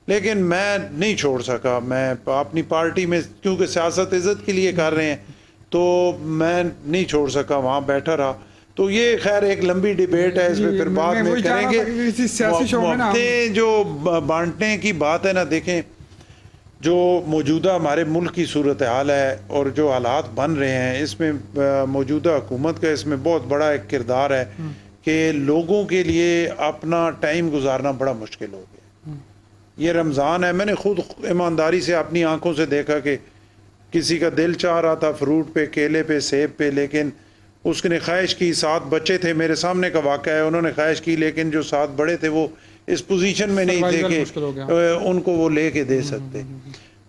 लेकिन मैं नहीं छोड़ सका। मैं अपनी पार्टी में, क्योंकि सियासत इज़्ज़त के लिए कर रहे हैं, तो मैं नहीं छोड़ सका, वहाँ बैठा रहा। तो ये खैर एक लंबी डिबेट है, इस पर फिर बाद में करेंगे। मौक़े जो बांटने की बात है ना, देखें जो मौजूदा हमारे मुल्क की सूरत हाल है और जो हालात बन रहे हैं, इसमें मौजूदा हुकूमत का इसमें बहुत बड़ा एक किरदार है कि लोगों के लिए अपना टाइम गुजारना बड़ा मुश्किल हो गया। ये रमज़ान है, मैंने खुद ईमानदारी से अपनी आंखों से देखा कि किसी का दिल चाह रहा था फ्रूट पे, केले पे, सेब पे, लेकिन उसने ख्वाहिश की, 7 बच्चे थे, मेरे सामने का वाक़या है, उन्होंने ख्वाहिश की लेकिन जो 7 बड़े थे वो इस पोजीशन में नहीं थे कि उनको वो लेके दे सकते।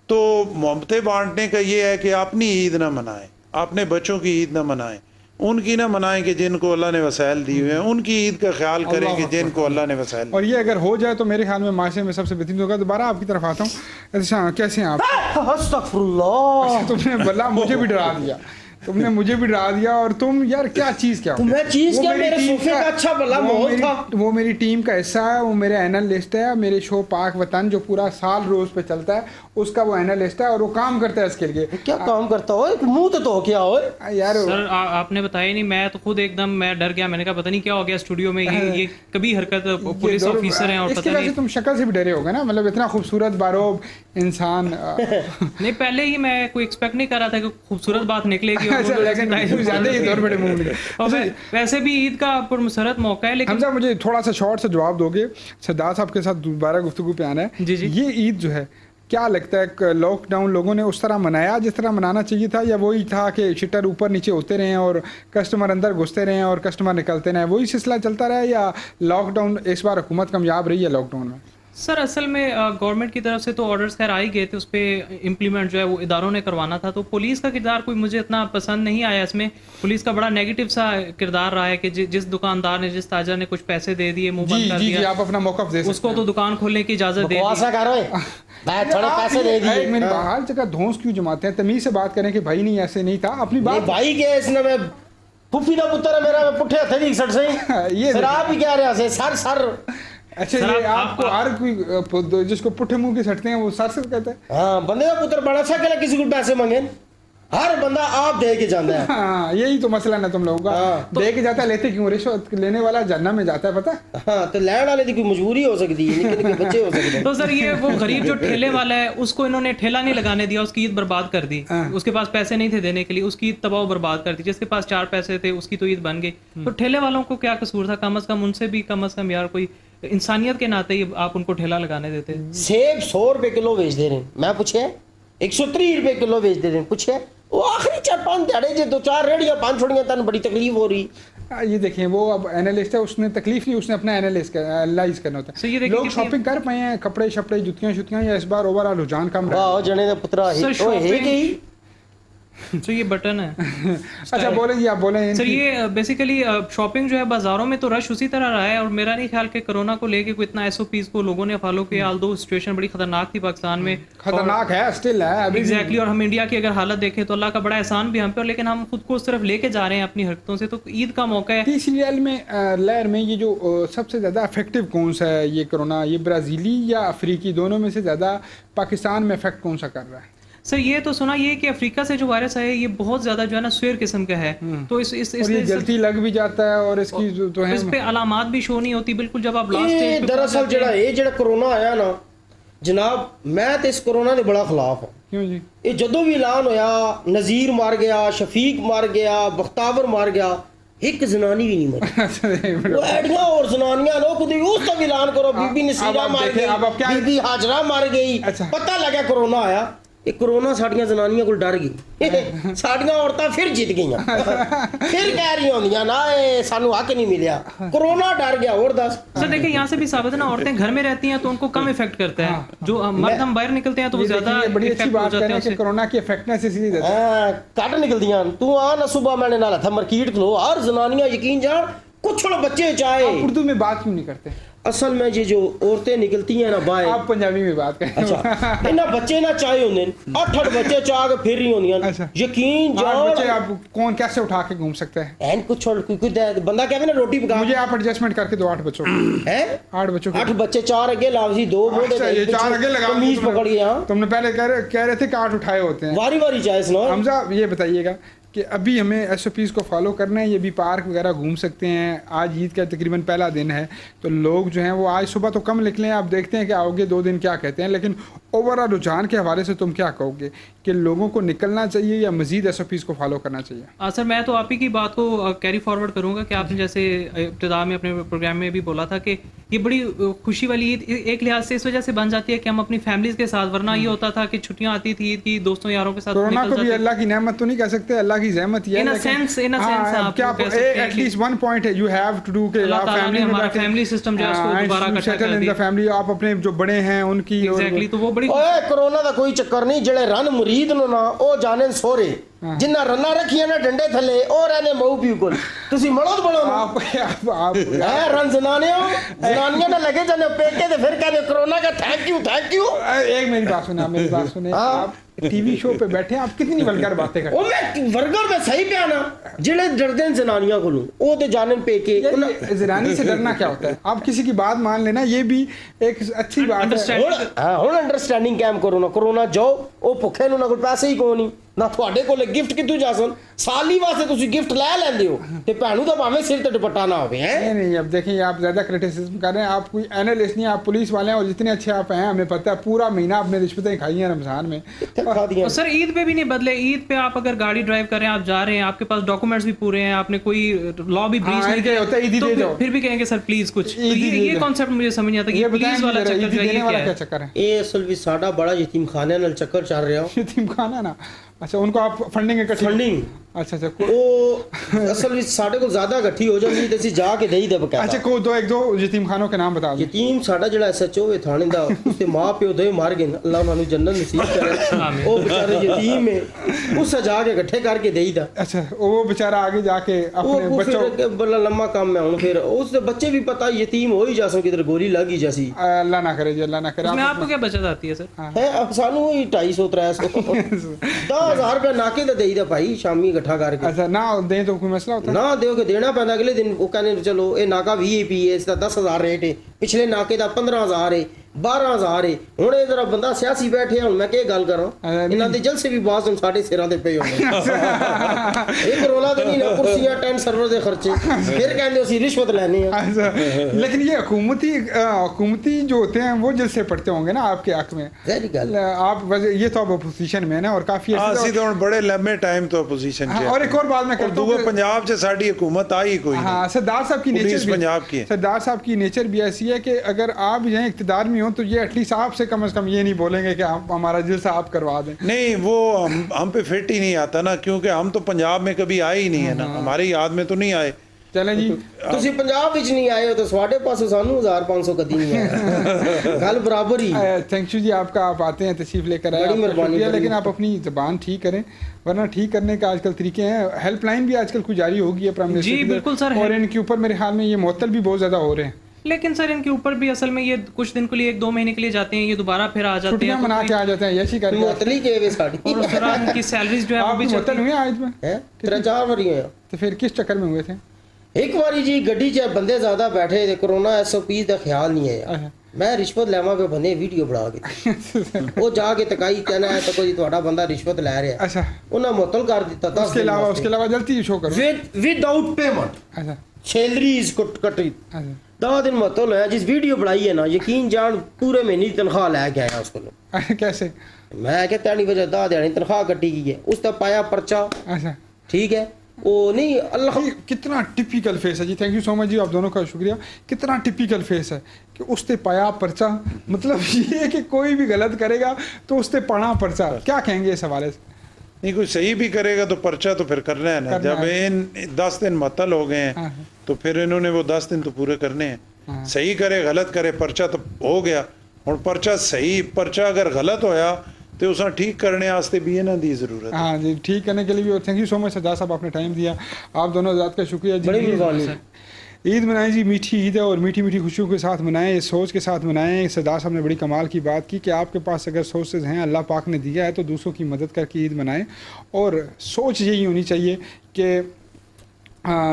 तो मोहब्बतें बांटने का ये है कि अपनी ईद ना मनाएं, अपने बच्चों की ईद ना मनाएं, उनकी ना मनाएं कि जिनको अल्लाह ने वसाइल दिए हुए हैं, उनकी ईद का ख्याल करें कि जिनको अल्लाह ने वसाइल। और ये अगर हो जाए तो मेरे ख्याल में माशरे में सबसे बेहतरीन होगा। दोबारा आपकी तरफ आता हूँ। अच्छा, कैसे हैं आप? अस्तगफुरुल्लाह, तुमने बोला मुझे भी डरा दिया, तुमने मुझे भी डरा दिया। और तुम यार क्या चीज़ क्या हो? मैं चीज क्या, मेरे सोफे का अच्छा भला माहौल था। वो मेरी टीम का हिस्सा है, वो मेरे एनालिस्ट है। मेरे शो पाक वतन जो पूरा साल रोज पे चलता है उसका वो एनालिस्ट है और वो काम करता है इसके लिए। क्या काम करता हो? मुंह तो क्या हो यार? सर आपने बताया नहीं, मैं तो खुद एकदम मैं डर गया। मैंने कहा पता नहीं क्या हो गया स्टूडियो में, ये कभी हरकत पुलिस ऑफिसर हैं और पता नहीं। तुम शक्ल से भी डरे होगे ना, मतलब इतना खूबसूरत बारोब इंसान। नहीं, पहले ही मैं कोई एक्सपेक्ट नहीं कर रहा था कि खूबसूरत बात निकलेगी। वैसे भी ईद का पुरमसरत मौका है, लेकिन हमजा मुझे थोड़ा सा शॉर्ट से जवाब दोगे? सरदार साहब के साथ दोबारा गुफ्तगू पे आना है। जी जी। ये ईद जो है क्या लगता है लॉकडाउन लोगों ने उस तरह मनाया जिस तरह मनाना चाहिए था, या वही था कि शटर ऊपर नीचे होते रहे और कस्टमर अंदर घुसते रहे और कस्टमर निकलते रहे, वही सिलसिला चलता रहा, या लॉकडाउन इस बार हुकूमत कामयाब रही है लॉकडाउन में? सर असल में गवर्नमेंट की तरफ से तो ऑर्डर्स खैर आ ही गए थे, उस पर इम्प्लीमेंट जो है वो इदारों ने करवाना था। तो पुलिस का किरदार कोई मुझे इतना पसंद नहीं आया इसमें। पुलिस का बड़ा नेगेटिव सा किरदार रहा है कि जिस दुकानदार ने, जिस ताजर ने कुछ पैसे दे दिए, मुंह बंद कर दिया, आप अपना मौका दे उसको तो दुकान खोलने की इजाजत दे दी। थोड़े पैसे दे दिए। मेरी हर जगह धौंस क्यों जमाते हैं? तमीज से बात करें कि भाई नहीं ऐसे नहीं था। अपनी बात भाई के इसने मैं फुफी का पुत्र है मेरा, मैं पुट्ठे हथे दी सट से ये सर आप भी कह रहे हैं सर। अच्छा, ये आपको हर कोई जिसको पुट्ठे मुंह के सटते हैं वो सर कहते हैं। हाँ, बंदे का पुत्र बड़ा सा कहला किसी को पैसे मांगे, हर बंदा आप दे के जाता है। हाँ, यही तो मसला ना तुम लोगों का। तो दे के जाता है, लेते क्यों? रिश्वत लेने वाला जन्नत में जाता है, पता है? हाँ, तो लैंड वाले की कोई मजबूरी हो सकती है, लेकिन बच्चे हो सकते हैं। तो सर ये वो गरीब जो ठेले वाला है उसको इन्होंने ठेला नहीं लगाने दिया, उसकी ईद बर्बाद कर दी। उसके पास पैसे नहीं थे देने के लिए, उसकी ईद तबाह बर्बाद कर दी। जिसके पास 4 पैसे थे उसकी तो ईद बन गई। तो ठेले वालों को क्या कसूर था? कम अज कम उनसे भी कम अज कम यार कोई इंसानियत के नाते ही आप उनको ठेला लगाने देते। सेब 100 रुपए किलो बेच दे रहे हैं, मैं पूछे 130 रुपए किलो बेच दे रहे हैं, पूछे वो आखिरी 4-5 दिहाड़े जो 2-4 रेड़ियां 5 छोड़ियां तन बड़ी तकलीफ हो रही। ये देखें, वो अब एनालिस्ट है, उसने तकलीफ नहीं, उसने अपना एनालाइज करना होता है। लोग शॉपिंग कर पाए हैं, कपड़े शपड़े जुतियां शुतियां, या इस बार ओवरऑल रुझान कम रहा है? जने पुत्रा तो ये बटन है। अच्छा बोलें जी, आप बोलें। सर ये बेसिकली शॉपिंग जो है बाजारों में तो रश उसी तरह रहा है, और मेरा नहीं ख्याल कि कोरोना को लेके कोई इतना SOPs को लोगों ने फॉलो किया। ऑल्दो सिचुएशन बड़ी खतरनाक थी पाकिस्तान में, खतरनाक है, स्टिल है अभी एग्जैक्टली। और हम इंडिया की अगर हालत देखें तो अल्लाह का बड़ा एहसान भी हम पे, लेकिन हम खुद को उस तरफ लेके जा रहे हैं अपनी हरकतों से। तो ईद का मौका है। TCL में लहर में ये जो सबसे ज़्यादा इफेक्टिव कौन सा है ये कोरोना, ये ब्राज़ीली या अफ्रीकी, दोनों में से ज़्यादा पाकिस्तान में इफेक्ट कौन सा कर रहा है? सर ये तो सुना ये कि अफ्रीका से जो वायरस है ये बहुत ज्यादा जो है ना स्वेर किस्म का है। तो इस ये जल्दी लग भी जाता है और इसकी जो है इस पे अलामात भी शो नहीं होती बिल्कुल जब आप लास्ट स्टेज पे। दरअसल जेड़ा कोरोना आया ना जनाब, मैं तो इस कोरोना के बड़ा खिलाफ हूँ। क्यों जी? ये जदों भी ऐलान होया, नज़ीर मार गया, शफीक मार गया, बख्तावर मार गया, एक जनानी भी नहीं मरी। वो एडियां और जनानियां लोग खुद उसका भी ऐलान करो, बीबी नसीरा मार गई, बीबी हाजरा मार गई। पता लगा कोरोना आया, ये कोरोना साड़ियां जनानियां को डर गई, साड़ियां औरतां फिर जीत गई, फिर कह रही होंदियां ना सानू हक नहीं मिलिया, कोरोना डर गया। और दस सर देखिए यहाँ से भी साबित है ना, औरतें घर में रहती हैं तो उनको कम इफेक्ट करता है, जो मर्द हम बाहर निकलते हैं तो वो ज्यादा बड़ी अच्छी बात कह रहे हैं कि कोरोना की इफेक्टनेस इसलिए कट निकलदियां। तू आ ना सुबह मैंने नाला था मार्केट खलो, हर जनानियां यकीन जान कुछ बच्चे चाहे। उर्दू में बात क्यों नहीं करते? असल में ये जो औरतें निकलती हैं ना बाहर, आप पंजाबी में बात करें। अच्छा इन्ना बच्चे ना चाहे होंगे 8 बच्चे चाह के फिर रही होंदियां। अच्छा। यकीन जाओ बच्चे आप कौन कैसे उठा के घूम सकते हैं? एन कुछ कोई बंदा कहवे ना रोटी पका, मुझे आप एडजस्टमेंट करके दो 8 बच्चों हैं 8 बच्चों 8 बच्चे 4 आगे लावजी 2 मोड़े, ये 4 आगे लगा मीज पकड़ गया। तुमने पहले कह रहे थे कि 8 उठाए होते हैं, वारी वारी चाहे सुनो। हमजा ये बताइएगा कि अभी हमें SOPs को फॉलो करना है, ये भी पार्क वगैरह घूम सकते हैं। आज ईद का तकरीबन पहला दिन है, तो लोग जो हैं वो आज सुबह तो कम निकले हैं, आप देखते हैं कि आओगे 2 दिन क्या कहते हैं, लेकिन ओवरऑल रुझान के हवाले से तुम क्या कहोगे कि लोगों को निकलना चाहिए या मजीद SOPs को फॉलो करना चाहिए? सर मैं तो आप ही की बात को कैरी फॉरवर्ड करूंगा कि आपने जैसे इब्तिदा में अपने प्रोग्राम में भी बोला था कि ये बड़ी खुशी वाली ईद एक लिहाज से इस वजह से बन जाती है कि हम अपनी फैमिलीज के साथ, वरना ये होता था कि छुट्टियां आती थी ईद की, दोस्तों यारों के साथ कोरोना को भी अल्लाह की नेमत तो नहीं कह सकते, अल्लाह की जहमत ये इन अ सेंस आप क्या एटलीस्ट वन पॉइंट है, यू हैव टू डू के फैमिली सिस्टम जो है उसको दोबारा इकट्ठा कर दिया, फैमिली आप अपने जो बड़े हैं उनकी एग्जैक्टली, तो वो बड़ी ओए कोरोना दा कोई चक्कर नहीं, जेड़े रन मुरीद नु ना ओ जाने सोरे जिन्ना रन्ना रखिए ना डंडे थले ओ रहने मऊ पी कोल तुसी मड़ोद बड़ो ना आप है रन जनानियां ना लगे जाने पेके ते फिर कहने कोरोना का थैंक यू एक मेरी बात सुने, मेरी बात सुने, आप टीवी शो पे बैठे आप कितनी वल्गर बातें करते ओ मैं वर्गर में सही पे आना जेड़े डरदे न जनानियां कोलों ओ ते जानन पेके जनानी से डरना क्या होता है? आप किसी की बात मान लेना, ये भी एक अच्छी बात है। हुण अंडरस्टैंडिंग कैम करो ना, कोरोना जाओ ओ भुखे नु ना कोई पैसे ही कोई नहीं ना ਤੁਹਾਡੇ ਕੋਲ गिफ्ट कितों जा सन साली वास्ते तुसी गिफ्ट ले लेंदे हो ते भैनू दा भाਵੇਂ सिर ते दुपट्टा ना होवे हैं। नहीं अब देखिए आप ज्यादा क्रिटिसिज्म कर रहे हैं, आप कोई एनालिस्ट नहीं, आप पुलिस वाले हैं और जितने अच्छे आप हैं हमें पता है पूरा महीना आपने रिश्वतें खाई हैं रमजान में। और सर ईद पे भी नहीं बदले, ईद पे आप अगर गाड़ी ड्राइव कर रहे हैं, आप जा रहे हैं, आपके पास डॉक्यूमेंट्स भी पूरे हैं, आपने कोई लॉ भी ब्रीच नहीं किया होता ईदी दे दो, फिर भी कहेंगे सर प्लीज कुछ, ये कॉन्सेप्ट मुझे समझ नहीं आता कि पुलिस वाला चक्कर जो है ये क्या चक्कर है? ये असल में साडा बड़ा यतीम खाने नाल चक्कर चल रहा हो। यतीम खाना ना, अच्छा उनको आप फंडिंग इकट्ठी फंडिंग अच्छा वो असल में साडे को ज्यादा इकट्ठी हो जाती ते सी जाके देई दे बकायदा। अच्छा को दो एक दो यतीम खानों के नाम बता दो। यतीम साडा जेड़ा SHO है थाने दा उसके मां प्यो दे मार गए, अल्लाह उन्हें जन्नत नसीब करे, वो बेचारे यतीम है उससे जाके इकट्ठे करके देई दा। अच्छा वो बेचारा आगे जाके अपने बच्चों के बड़ा लंबा काम है, हुन फिर उसके बच्चे भी पता यतीम हो ही जासो किधर गोली लगी जैसी, अल्लाह ना करे जी, अल्लाह ना करे। मैं आपको क्या बचत आती है सर? है अब सानू ही 250 300 10,000 रुपया नाके दा देई दा भाई शामी इकट्ठा करके। अच्छा ना दे तो कोई मसला होता है? ना दो के देना पैंदा, अगले दिन वो कहने चलो ये नाका VIP है, इसका 10,000 रेट है, पिछले नाके दा 15,000 है, 12,000 है, हुण ये जरा बंदा सियासी बैठे हुण मैं क्या गल करा इन्हां दे जलसे भी बास हुण साडे सिरां ते पे होंदे एक रोला ते नहीं ना कुर्सियां टेंट सर्वर दे खर्चे फिर कहंदे ਅਸੀਂ रिश्वत लेनी है। लेकिन ये हुकूमती जो होते हैं वो जलसे पड़ते होंगे ना आपके हक में? सही गल आप ये तो अब अपोजिशन में ना और काफी ਅਸੀਂ ਤਾਂ ਹੁਣ ਬੜੇ ਲੰਮੇ ਟਾਈਮ ਤੋਂ ਅਪੋਜੀਸ਼ਨ 'ਚ और एक और बात मैं करता हूं पंजाब 'ਚ ਸਾਡੀ हुकूमत आई कोई नहीं। हाँ सरदार साहब की नेचर भी पंजाब की सरदार साहब की नेचर भी ऐसी है कि अगर आप जो है इक़्तिदार में हो तो ये एटलीस्ट आपसे कम से कम ये नहीं बोलेंगे कि आप हमारा जलसा आप करवा दें। नहीं वो हम पे फिट ही नहीं आता ना, क्योंकि हम तो पंजाब में कभी आए ही नहीं है ना, हमारी याद में तो नहीं आए। चलें जी ਤੁਸੀਂ ਪੰਜਾਬ ਵਿੱਚ नहीं आए हो तो ਤੁਹਾਡੇ पास ਸਾਨੂੰ 1500 कदी नहीं आया गल बराबर ही। थैंक यू जी आपका, आप आते हैं तशरीफ लेकर आए, बड़ी मेहरबानी, लेकिन आप अपनी ज़बान ठीक करें वरना ठीक करने का आजकल तरीके हैं। हेल्पलाइन भी आजकल कुछ जारी होगी है प्राइम मिनिस्टर जी बिल्कुल सर, और इनके ऊपर मेरे ख्याल में ये मुअत्तल भी बहुत ज़्यादा हो रहे हैं। लेकिन सर इनके ऊपर भी असल में ये कुछ दिन के लिए 1-2 महीने के लिए जाते हैं, ये दोबारा फिर आ जाते हैं, मना के आ जाते हैं, यशी करके मुअत्तली के वे साडी और उस दौरान उनकी सैलरीज जो है वो भी मुअत्तल हुए आज में है 3-4 बारी है। तो फिर किस चक्कर में हुए थे? एक बारी जी गड्डी च बंदे ज्यादा बैठे थे, कोरोना SOPs का ख्याल नहीं है, मैं रिश्वत लेवा पे बंदे वीडियो बना के वो जाके तकाई कहना है तो कोई ਤੁਹਾਡਾ ਬੰਦਾ रिश्वत ले रहा है। अच्छा ਉਹਨਾਂ ਮੁਅੱਤਲ कर दिता 10 उसके अलावा जल्दी शो करो विदाउट पेमेंट। अच्छा सैलरी इज कटी अच्छा 10 दिन मुअत्तल है, जिस वीडियो बनाई है ना यकीन जान पूरे महीने की तनख्वाह लेके आया उसको। कैसे? मैं क्या तेरी वजह 10 दिहाड़ी तनख्वाह कटी गई है, उसका पाया पर्चा। अच्छा ठीक है वो नहीं अल्लाह कितना टिपिकल फेस है जी, थैंक यू सो मच जी, आप दोनों का शुक्रिया। कितना टिपिकल फेस है कि उसते पाया पर्चा, मतलब ये कि कोई भी गलत करेगा तो उसते पढ़ा पर्चा, क्या कहेंगे इस हवाले से? नहीं कोई सही भी करेगा तो पर्चा तो फिर करना है ना, जब इन 10 दिन मुअत्तल हो गए हैं तो फिर इन्होंने वो 10 दिन तो पूरे करने हैं। सही करे गलत करे पर्चा तो हो गया, और पर्चा सही पर्चा अगर गलत होया तो उस ठीक करने वास्ते भी ना दी जरूरत। हाँ जी ठीक करने के लिए भी, और थैंक यू सो मच सरदार साहब आपने टाइम दिया, आप दोनों ज़ात का शुक्रिया जी। ईद मनाएं जी, मीठी ईद है और मीठी मीठी खुशियों के साथ मनाएं, इस सोच के साथ मनाएं। सरदार साहब ने बड़ी कमाल की बात की कि आपके पास अगर सोर्सेज हैं अल्लाह पाक ने दिया है तो दूसरों की मदद करके ईद मनाएं, और सोच यही होनी चाहिए कि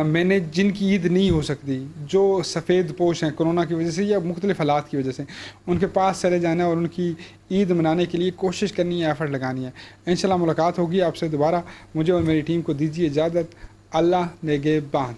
मैंने जिनकी ईद नहीं हो सकती, जो सफ़ेद पोश हैं कोरोना की वजह से या मुख्तलिफ़ हालात की वजह से, उनके पास चले जाना है और उनकी ईद मनाने के लिए कोशिश करनी है, एफ़र्ट लगानी है। इंशाल्लाह मुलाकात होगी आपसे दोबारा। मुझे और मेरी टीम को दीजिए इजाज़त। अल्लाह नेगेबान।